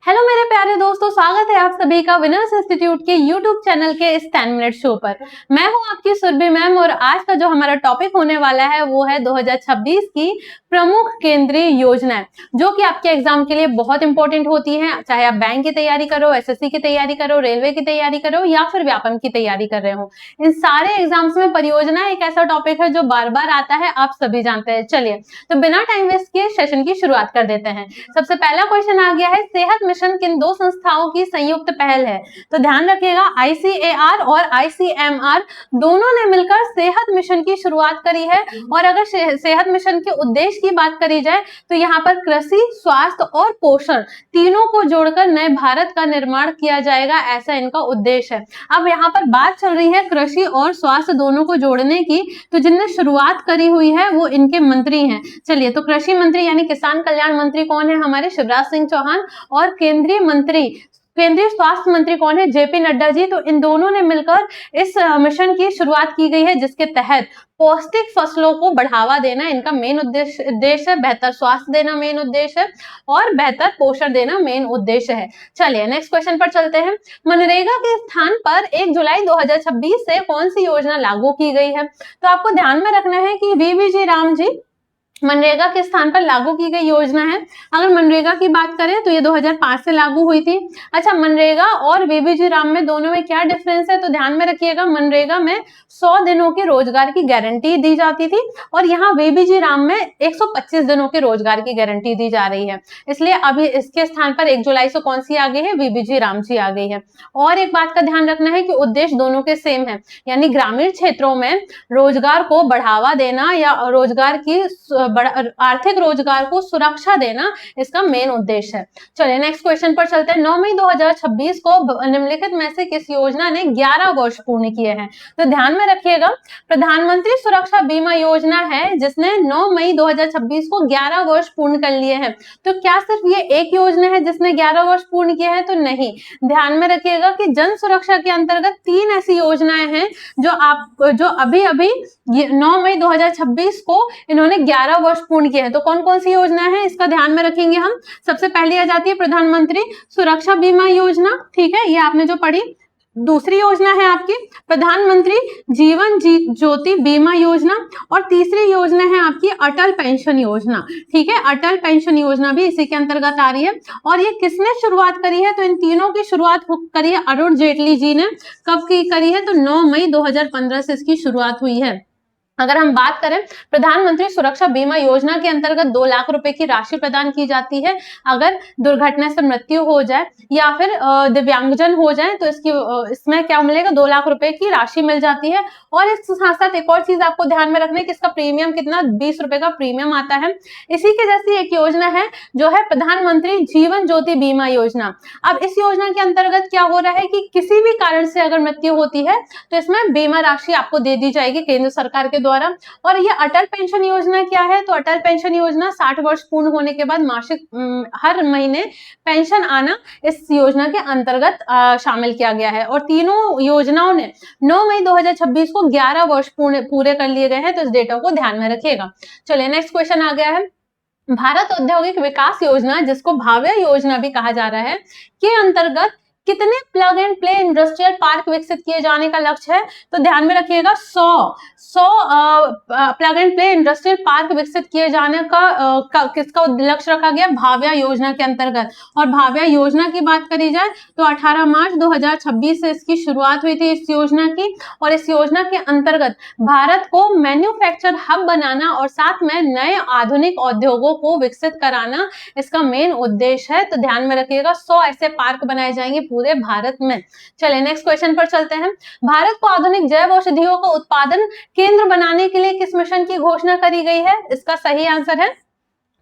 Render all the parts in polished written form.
Hello मेरे प्यारे दोस्तों, स्वागत है आप सभी का विनर्स इंस्टीट्यूट के यूट्यूब चैनल के इस 10 मिनट शो पर। मैं हूं आपकी सुरभि मैम और आज का जो हमारा टॉपिक होने वाला है वो है 2026 की प्रमुख केंद्रीय योजनाएं, जो कि आपके एग्जाम के लिए बहुत इंपॉर्टेंट होती हैं। चाहे आप बैंक की तैयारी करो, एसएससी की तैयारी करो, रेलवे की तैयारी करो या फिर व्यापम की तैयारी कर रहे हो, इन सारे एग्जाम्स में परियोजना एक ऐसा टॉपिक है जो बार बार आता है, आप सभी जानते हैं। चलिए तो बिना टाइम वेस्ट किए सेशन की शुरुआत कर देते हैं। सबसे पहला क्वेश्चन आ गया है, सेहत मिशन किन दो संस्थाओं की संयुक्त पहल है? तो ध्यान रखिएगा, आईसीएआर और आईसीएमआर दोनों ने मिलकर सेहत मिशन की शुरुआत करी है। और अगर सेहत मिशन के उद्देश्य की बात करी जाए तो यहाँ पर कृषि, स्वास्थ्य और पोषण तीनों को जोड़कर नए भारत का निर्माण किया जाएगा, ऐसा इनका उद्देश्य है। अब यहाँ पर बात चल रही है कृषि और स्वास्थ्य दोनों को जोड़ने की, तो जिनने शुरुआत करी हुई है वो इनके मंत्री हैं। चलिए, तो कृषि मंत्री यानी किसान कल्याण मंत्री कौन है? हमारे शिवराज सिंह चौहान। और केंद्रीय स्वास्थ्य मंत्री कौन है? जेपी नड्डा जी। तो इन दोनों ने मिलकर इस मिशन की शुरुआत की गई है, जिसके तहत पौष्टिक फसलों को बढ़ावा देना इनका मेन उद्देश्य है, बेहतर स्वास्थ्य देना मेन उद्देश्य है और बेहतर पोषण देना मेन उद्देश्य है। चलिए नेक्स्ट क्वेश्चन पर चलते हैं। मनरेगा के स्थान पर 1 जुलाई 2026 से कौन सी योजना लागू की गई है? तो आपको ध्यान में रखना है कि वीबीजी राम जी मनरेगा के स्थान पर लागू की गई योजना है। अगर मनरेगा की बात करें तो ये 2005 से लागू हुई थी। अच्छा, मनरेगा और वीबीजी राम में दोनों में क्या डिफरेंस है? तो ध्यान में रखिएगा, मनरेगा में 100 दिनों के रोजगार की गारंटी दी जाती थी और यहाँ वीबीजी राम में 125 दिनों के रोजगार की गारंटी दी जा रही है। इसलिए अभी इसके स्थान पर 1 जुलाई से कौन सी आ गई है? वीबीजी राम जी आ गई है। और एक बात का ध्यान रखना है कि उद्देश्य दोनों के सेम है, यानी ग्रामीण क्षेत्रों में रोजगार को बढ़ावा देना या रोजगार की आर्थिक रोजगार को सुरक्षा देना इसका मेन उद्देश्य है। चलिए नेक्स्ट क्वेश्चन पर चलते हैं। 9 मई 2026 को निम्नलिखित में से किस योजना ने 11 वर्ष पूर्ण किए हैं? तो ध्यान में रखिएगा, प्रधानमंत्री सुरक्षा बीमा योजना है जिसने 9 मई 2026 को 11 वर्ष पूर्ण कर लिए हैं। तो क्या सिर्फ ये एक योजना है जिसने 11 वर्ष पूर्ण किए हैं? तो नहीं, ध्यान में रखिएगा कि जन सुरक्षा के अंतर्गत 3 ऐसी योजनाएं हैं जो अभी 9 मई 2026 को इन्होंने 11 वर्ष पूर्ण किए हैं। तो कौन कौन सी योजना है इसका ध्यान में रखेंगे हम। सबसे पहले आ जाती है प्रधानमंत्री सुरक्षा बीमा योजना, ठीक है, ये आपने जो पढ़ी। दूसरी योजना है आपकी प्रधानमंत्री जीवन ज्योति बीमा योजना और तीसरी योजना है आपकी अटल पेंशन योजना, ठीक है। अटल पेंशन योजना भी इसी के अंतर्गत आ रही है। और ये किसने शुरुआत करी है? तो इन तीनों की शुरुआत करी है अरुण जेटली जी ने। कब की करी है? तो 9 मई 2015 से इसकी शुरुआत हुई है। अगर हम बात करें, प्रधानमंत्री सुरक्षा बीमा योजना के अंतर्गत 2 लाख रुपए की राशि प्रदान की जाती है अगर दुर्घटना से मृत्यु हो जाए या फिर दिव्यांगजन हो जाए, तो इसमें क्या मिलेगा? 2 लाख रुपए की राशि मिल जाती है। और इसके साथ साथ एक और चीज आपको ध्यान में रखना है कि इसका प्रीमियम कितना? 20 रुपए का प्रीमियम आता है। इसी के जैसी एक योजना है जो है प्रधानमंत्री जीवन ज्योति बीमा योजना। अब इस योजना के अंतर्गत क्या हो रहा है कि किसी भी कारण से अगर मृत्यु होती है तो इसमें बीमा राशि आपको दे दी जाएगी केंद्र सरकार के द्वारा। और ये अटल पेंशन योजना क्या है? तो अटल पेंशन योजना 60 वर्ष पूर्ण होने के बाद मासिक हर महीने पेंशन आना इस योजना के अंतर्गत शामिल किया गया है। और तीनों योजनाओं ने 9 मई 2026 को 11 वर्ष पूरे कर लिए गए हैं, तो इस डेटा को ध्यान में रखिएगा। चलिए नेक्स्ट क्वेश्चन आ गया है। भारत औद्योगिक विकास योजना, जिसको भाव्य योजना भी कहा जा रहा है, के अंतर्गत कितने plug and play industrial park विकसित किए जाने का लक्ष्य है? तो ध्यान में रखिएगा 100 plug and play industrial park विकसित किए जाने का किसका लक्ष्य रखा गया? भाव्या योजना के अंतर्गत। और भाव्या योजना की बात करी जाए तो 18 मार्च 2026 से इसकी शुरुआत हुई थी इस योजना की। और इस योजना के अंतर्गत भारत को मैन्युफैक्चर हब बनाना और साथ में नए आधुनिक उद्योगों को विकसित कराना इसका मेन उद्देश्य है। तो ध्यान में रखिएगा 100 ऐसे पार्क बनाए जाएंगे पूरे भारत में। चलिए नेक्स्ट क्वेश्चन पर चलते हैं। भारत को आधुनिक जैव औषधियों का उत्पादन केंद्र बनाने के लिए किस मिशन की घोषणा करी गई है? इसका सही आंसर है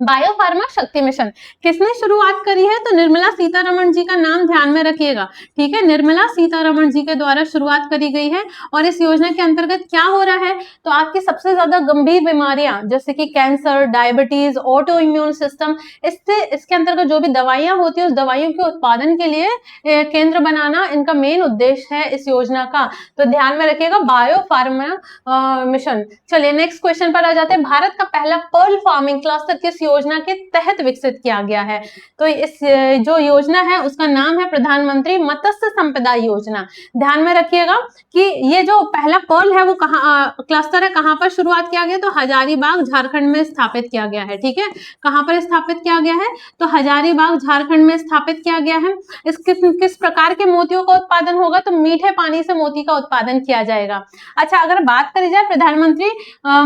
बायो फार्मा शक्ति मिशन। किसने शुरुआत करी है? तो निर्मला सीतारमण जी का नाम ध्यान में रखिएगा, ठीक है, निर्मला सीतारमण जी के द्वारा शुरुआत करी गई है। और इस योजना के अंतर्गत क्या हो रहा है? तो आपकी सबसे ज्यादा गंभीर बीमारियां जैसे कि cancer, diabetes, auto immune system, इसके अंतर्गत जो भी दवाइयां होती है उस दवाइयों के उत्पादन के लिए केंद्र बनाना इनका मेन उद्देश्य है इस योजना का। तो ध्यान में रखिएगा बायो फार्मा मिशन। चलिए नेक्स्ट क्वेश्चन पर आ जाते हैं। भारत का पहला पर्ल फार्मिंग क्लस्टर किस योजना के तहत विकसित किया गया है? तो इस जो योजना है उसका नाम है प्रधानमंत्री मत्स्य संपदा योजना। ध्यान में रखिएगा कि ये जो पहला पर्ल है वो कहाँ क्लस्टर है, कहाँ पर शुरुआत किया गया? तो हजारीबाग झारखंड में स्थापित किया गया है। ठीक है, कहाँ पर स्थापित किया गया है? तो हजारीबाग झारखंड में स्थापित किया गया है। इस किस प्रकार के मोतियों का उत्पादन होगा? तो मीठे पानी से मोती का उत्पादन किया जाएगा। अच्छा, अगर बात करी जाए प्रधानमंत्री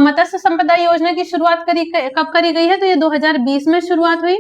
मत्स्य संपदा योजना की शुरुआत कब करी गई है? तो ये 2020 में शुरुआत हुई।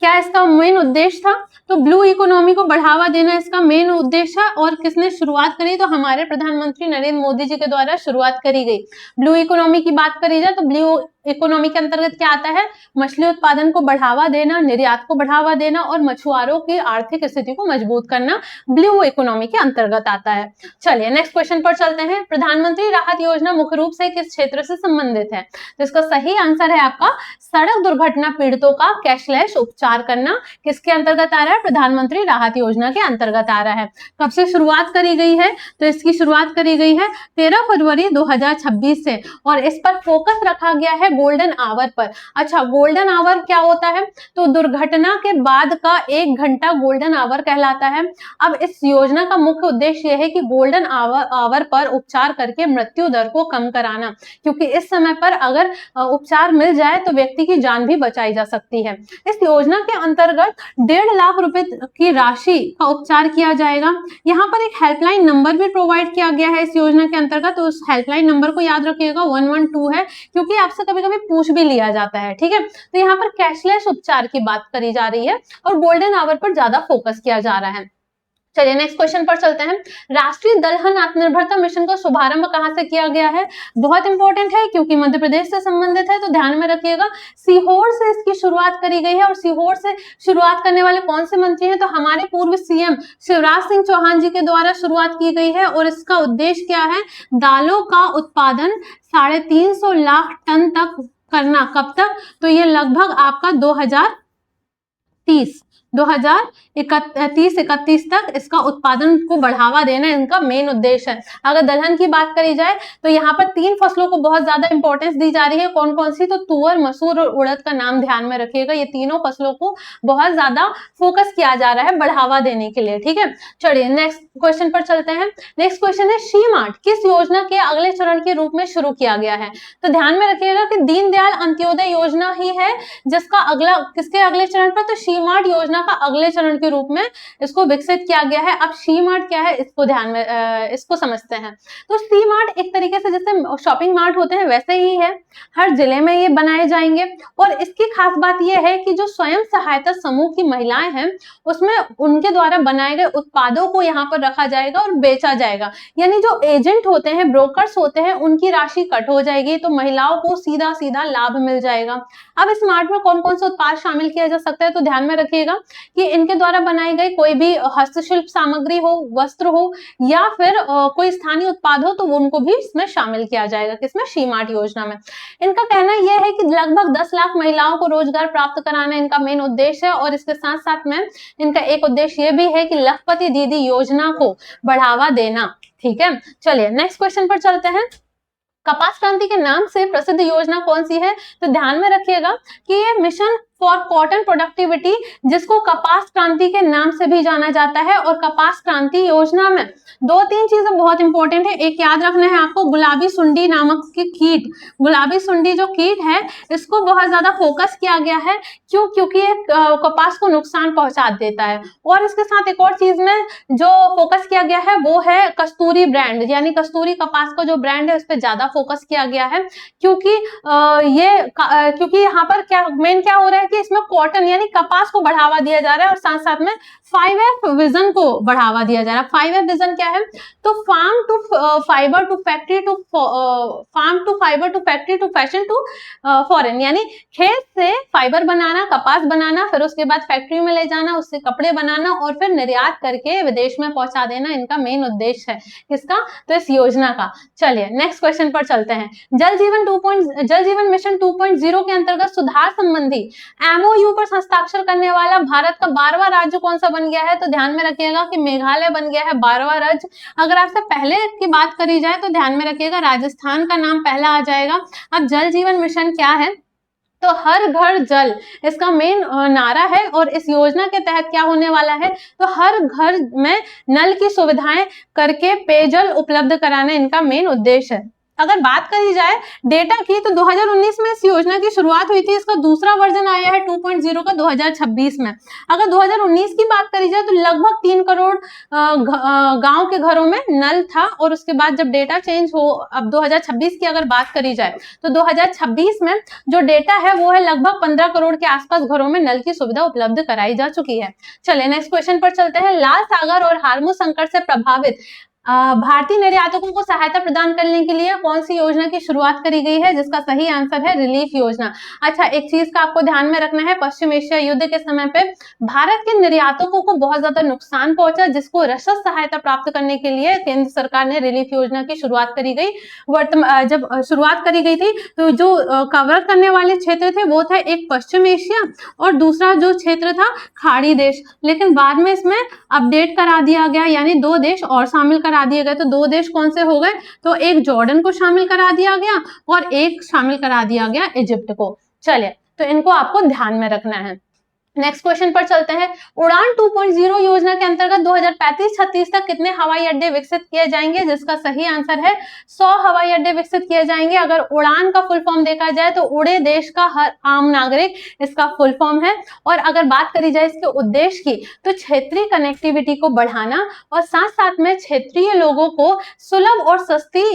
क्या इसका मेन उद्देश्य था? तो ब्लू इकोनॉमी को बढ़ावा देना इसका मेन उद्देश्य है। और किसने शुरुआत करी? तो हमारे प्रधानमंत्री नरेंद्र मोदी जी के द्वारा शुरुआत करी गई। ब्लू इकोनॉमी की बात करी जाए तो ब्लू इकोनॉमी के अंतर्गत क्या आता है? मछली उत्पादन को बढ़ावा देना, निर्यात को बढ़ावा देना और मछुआरों की आर्थिक स्थिति को मजबूत करना ब्लू इकोनॉमी के अंतर्गत आता है। चलिए नेक्स्ट क्वेश्चन पर चलते हैं। प्रधानमंत्री राहत योजना मुख्य रूप से किस क्षेत्र से संबंधित है? तो इसका सही आंसर है आपका सड़क दुर्घटना पीड़ितों का कैशलेस उपचार करना। किसके अंतर्गत आ रहा है? प्रधानमंत्री राहत योजना के अंतर्गत आ रहा है। कब से शुरुआत करी गई है? तो इसकी शुरुआत करी गई है 13 फरवरी 2026 से और इस पर फोकस रखा गया है गोल्डन आवर पर। अच्छा, गोल्डन आवर क्या होता है? तो दुर्घटना के बाद का 1 घंटा गोल्डन आवर कहलाता है। अब इस योजना का मुख्य उद्देश्य यह है कि गोल्डन आवर पर उपचार करके मृत्यु दर को कम कराना, क्योंकि इस समय पर अगर उपचार मिल जाए तो व्यक्ति की जान भी बचाई जा सकती है। इस योजना के अंतर्गत 1.5 लाख रुपए की राशि का उपचार किया जाएगा। यहाँ पर एक हेल्पलाइन नंबर भी प्रोवाइड किया गया है इस योजना के अंतर्गत, तो उस हेल्पलाइन नंबर को याद रखिएगा 112 है, क्योंकि आपसे कभी कभी पूछ भी लिया जाता है। ठीक है, तो यहाँ पर कैशलेस उपचार की बात करी जा रही है और गोल्डन आवर पर ज्यादा फोकस किया जा रहा है। चलिए नेक्स्ट क्वेश्चन पर चलते हैं। राष्ट्रीय दलहन आत्मनिर्भरता मिशन का शुभारंभ कहां से किया गया है? बहुत इंपॉर्टेंट है क्योंकि मध्य प्रदेश से संबंधित है, तो ध्यान में रखिएगा। सीहोर से इसकी शुरुआत करी गई है और सीहोर से शुरुआत करने वाले कौन से मंत्री हैं? तो हमारे पूर्व सीएम शिवराज सिंह चौहान जी के द्वारा शुरुआत की गई है और इसका उद्देश्य क्या है? दालों का उत्पादन 350 लाख टन तक करना। कब तक? तो ये लगभग आपका 2030-31 तक इसका उत्पादन को बढ़ावा देना इनका मेन उद्देश्य है। अगर दलहन की बात करी जाए तो यहाँ पर 3 फसलों को बहुत ज्यादा इंपॉर्टेंस दी जा रही है। कौन कौन सी? तो तुअर, मसूर और उड़द का नाम ध्यान में रखिएगा। ये तीनों फसलों को बहुत ज्यादा फोकस किया जा रहा है बढ़ावा देने के लिए। ठीक है, चलिए नेक्स्ट क्वेश्चन पर चलते हैं। नेक्स्ट क्वेश्चन है शी मार्ट किस योजना के अगले चरण के रूप में शुरू किया गया है? तो ध्यान में रखिएगा कि दीनदयाल अंत्योदय योजना ही है जिसका किसके अगले चरण पर? तो शी मार्ट योजना का अगले चरण के रूप में इसको विकसित किया गया है। अब शी मार्ट क्या है इसको ध्यान में इसको समझते हैं। तो शी मार्ट एक तरीके से जैसे शॉपिंग मार्ट होते हैं वैसे ही है, हर जिले में ये बनाए जाएंगे और इसकी खास बात ये है कि जो स्वयं सहायता समूह की महिलाएं हैं उसमें उनके द्वारा बनाए गए उत्पादों को यहाँ पर रखा जाएगा और बेचा जाएगा। यानी जो एजेंट होते हैं, ब्रोकर्स होते हैं, उनकी राशि कट हो जाएगी तो महिलाओं को सीधा सीधा लाभ मिल जाएगा। अब इस मार्ट में कौन कौन से उत्पाद शामिल किया जा सकता है? तो ध्यान में रखिएगा कि इनके द्वारा बनाई गई कोई भी हस्तशिल्प सामग्री हो, वस्त्र हो या फिर कोई स्थानीय उत्पाद हो तो उनको भी इसमें शामिल किया जाएगा। किसमें? शी मार्ट योजना में। इनका कहना यह है कि लगभग 10 लाख महिलाओं को रोजगार प्राप्त कराना इनका मेन उद्देश्य है और इसके साथ साथ में इनका एक उद्देश्य ये भी है कि लखपति दीदी योजना को बढ़ावा देना। ठीक है, चलिए नेक्स्ट क्वेश्चन पर चलते हैं। कपास क्रांति के नाम से प्रसिद्ध योजना कौन सी है? तो ध्यान में रखिएगा कि ये मिशन फॉर कॉटन प्रोडक्टिविटी, जिसको कपास क्रांति के नाम से भी जाना जाता है। और कपास क्रांति योजना में 2-3 चीजें बहुत इंपॉर्टेंट है। एक याद रखना है आपको, गुलाबी सुंडी नामक की कीट, गुलाबी सुंडी जो कीट है इसको बहुत ज्यादा फोकस किया गया है। क्यों? क्योंकि ये कपास को नुकसान पहुंचा देता है। और इसके साथ एक और चीज में जो फोकस किया गया है वो है कस्तूरी ब्रांड, यानी कस्तूरी कपास का जो ब्रांड है उस पर ज्यादा फोकस किया गया है। क्योंकि क्योंकि यहाँ पर क्या मेन क्या हो रहा है कि इसमें कॉटन यानी कपास को बढ़ावा दिया जा रहा है और साथ साथ में 5F विजन को बढ़ावा दिया जा रहा है। 5F विजन क्या है? तो farm to fibre to factory to farm to fibre to factory to fashion to foreign, यानी खेत से फाइबर बनाना, कपास बनाना, फिर उसके बाद फैक्ट्री में ले जाना, उससे कपड़े बनाना और फिर निर्यात करके विदेश में पहुंचा देना इनका मेन उद्देश्य है। किसका? तो इस योजना का। चलिए नेक्स्ट क्वेश्चन पर चलते हैं। जल जीवन मिशन 2.0 के अंतर्गत सुधार संबंधी MOU पर हस्ताक्षर करने वाला भारत का 12वां राज्य कौन सा बन गया है? तो ध्यान में रखिएगा कि मेघालय बन गया है 12वां राज्य। अगर आपसे पहले की बात करी जाए तो ध्यान में रखिएगा राजस्थान का नाम पहला आ जाएगा। अब जल जीवन मिशन क्या है? तो हर घर जल इसका मेन नारा है, और इस योजना के तहत क्या होने वाला है, तो हर घर में नल की सुविधाएं करके पेयजल उपलब्ध कराना इनका मेन उद्देश्य है। अगर बात करी जाए डेटा की, तो 2019 में इस योजना की शुरुआत हुई थी। इसका दूसरा वर्जन आया है 2.0 का 2026 में। अगर 2019 की बात करी जाए तो लगभग 3 करोड़ गांव के घरों में नल था, और उसके बाद जब डेटा चेंज हो, अब 2026 की अगर बात करी जाए तो 2026 में जो डेटा है वो है लगभग 15 करोड़ के आसपास घरों में नल की सुविधा उपलब्ध कराई जा चुकी है। चलिए नेक्स्ट क्वेश्चन पर चलते हैं। लाल सागर और हार्मो संकट से प्रभावित भारतीय निर्यातकों को सहायता प्रदान करने के लिए कौन सी योजना की शुरुआत करी गई है, जिसका सही आंसर है रिलीफ योजना। अच्छा, एक चीज का आपको ध्यान में रखना है, पश्चिम एशिया युद्ध के समय पे भारत के निर्यातकों को बहुत ज्यादा नुकसान पहुंचा, जिसको रसद सहायता प्राप्त करने के लिए केंद्र सरकार ने रिलीफ योजना की शुरुआत करी गई। जब शुरुआत करी गई थी तो जो कवर करने वाले क्षेत्र थे वो था एक पश्चिम एशिया और दूसरा जो क्षेत्र था खाड़ी देश, लेकिन बाद में इसमें अपडेट करा दिया गया, यानी 2 देश और शामिल करा दिए गए। तो 2 देश कौन से हो गए, तो एक जॉर्डन को शामिल करा दिया गया और एक शामिल करा दिया गया इजिप्ट को। चलिए, तो इनको आपको ध्यान में रखना है। नेक्स्ट क्वेश्चन पर चलते हैं। उड़ान 2.0 योजना के अंतर्गत 2035-36 तक कितने हवाई अड्डे विकसित किए जाएंगे, जिसका सही आंसर है 100 हवाई अड्डे विकसित किए जाएंगे। अगर उड़ान का फुल फॉर्म देखा जाए तो उड़े देश का हर आम नागरिक इसका फुल फॉर्म है। और अगर बात करी जाए इसके उद्देश्य की, तो क्षेत्रीय कनेक्टिविटी को बढ़ाना और साथ साथ में क्षेत्रीय लोगों को सुलभ और सस्ती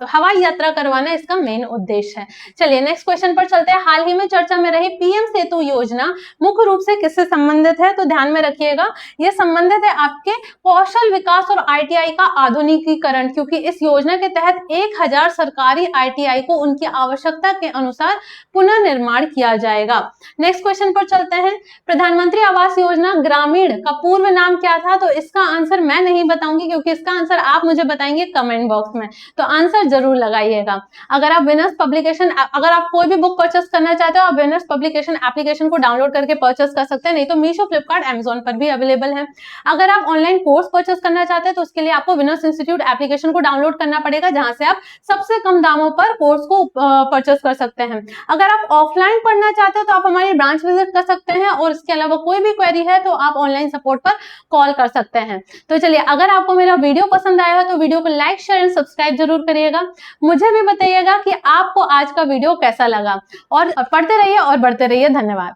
हवाई यात्रा करवाना इसका मेन उद्देश्य है। चलिए नेक्स्ट क्वेश्चन पर चलते हैं। हाल ही में चर्चा में रही पीएम सेतु योजना मुख्य रूप से किससे संबंधित है, तो ध्यान में रखिएगा, यह संबंधित है आपके कौशल विकास और आईटीआई का आधुनिकीकरण, क्योंकि इस योजना के तहत 1000 सरकारी आईटीआई को उनकी आवश्यकता के अनुसार पुनर्निर्माण किया जाएगा। नेक्स्ट क्वेश्चन पर चलते हैं। प्रधानमंत्री आवास योजना ग्रामीण का पूर्व नाम क्या था, तो इसका आंसर मैं नहीं बताऊंगी, क्योंकि इसका आंसर आप मुझे बताएंगे कमेंट बॉक्स में, तो आंसर जरूर लगाइएगा। अगर आप विनर्स पब्लिकेशन, अगर आप कोई भी बुक परचेस करना चाहते हो, आप विनर्स पब्लिकेशन एप्लीकेशन को डाउनलोड करके परचेस कर सकते हैं, नहीं तो मीशो, फ्लिपकार्ट, अमेज़न पर भी अवेलेबल है। अगर आप ऑनलाइन कोर्स परचेस करना चाहते हैं तो उसके लिए आपको विनर्स इंस्टीट्यूट एप्लीकेशन को डाउनलोड करना पड़ेगा, जहां से आप सबसे कम दामों पर कोर्स को परचेस कर सकते हैं। अगर आप ऑफलाइन पढ़ना चाहते हो तो आप हमारी ब्रांच विजिट कर सकते हैं, और इसके अलावा कोई भी क्वेरी है तो आप ऑनलाइन सपोर्ट पर कॉल कर सकते हैं। तो चलिए, अगर आपको मेरा वीडियो पसंद आया हो तो वीडियो को लाइक, शेयर एंड सब्सक्राइब जरूर करिएगा। मुझे भी बताइएगा कि आपको आज का वीडियो कैसा लगा, और पढ़ते रहिए और बढ़ते रहिए। धन्यवाद।